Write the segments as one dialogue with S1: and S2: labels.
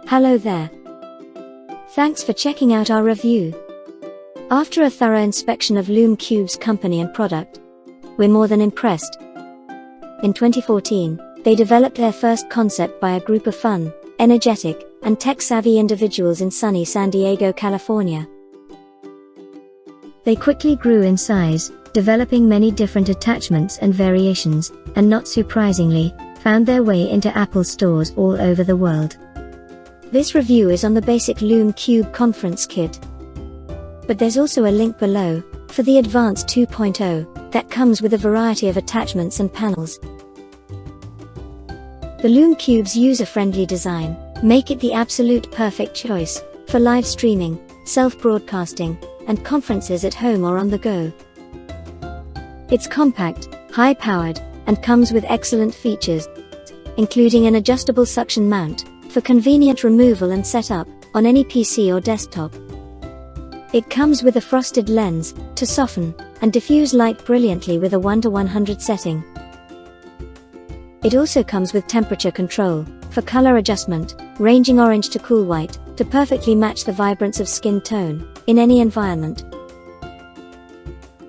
S1: Hello there. Thanks for checking out our review. After a thorough inspection of Lume Cube's company and product, we're more than impressed. In 2014, they developed their first concept by a group of fun, energetic, and tech-savvy individuals in sunny San Diego, California. They quickly grew in size, developing many different attachments and variations, and not surprisingly, found their way into Apple stores all over the world. This review is on the basic Lume Cube conference kit. But there's also a link below, for the Advanced 2.0, that comes with a variety of attachments and panels. The Lume Cube's user-friendly design make it the absolute perfect choice for live streaming, self-broadcasting, and conferences at home or on the go. It's compact, high-powered, and comes with excellent features, including an adjustable suction mount for convenient removal and setup on any PC or desktop. It comes with a frosted lens to soften and diffuse light brilliantly with a 1:100 setting. It also comes with temperature control for color adjustment, ranging orange to cool white to perfectly match the vibrance of skin tone in any environment.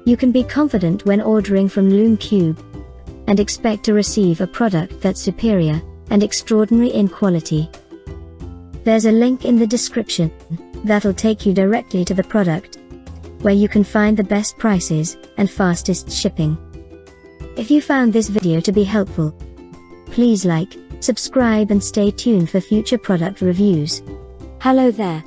S1: You can be confident when ordering from Lume Cube and expect to receive a product that's superior and extraordinary in quality. There's a link in the description that'll take you directly to the product, where you can find the best prices and fastest shipping. If you found this video to be helpful, please like, subscribe and stay tuned for future product reviews. Hello there.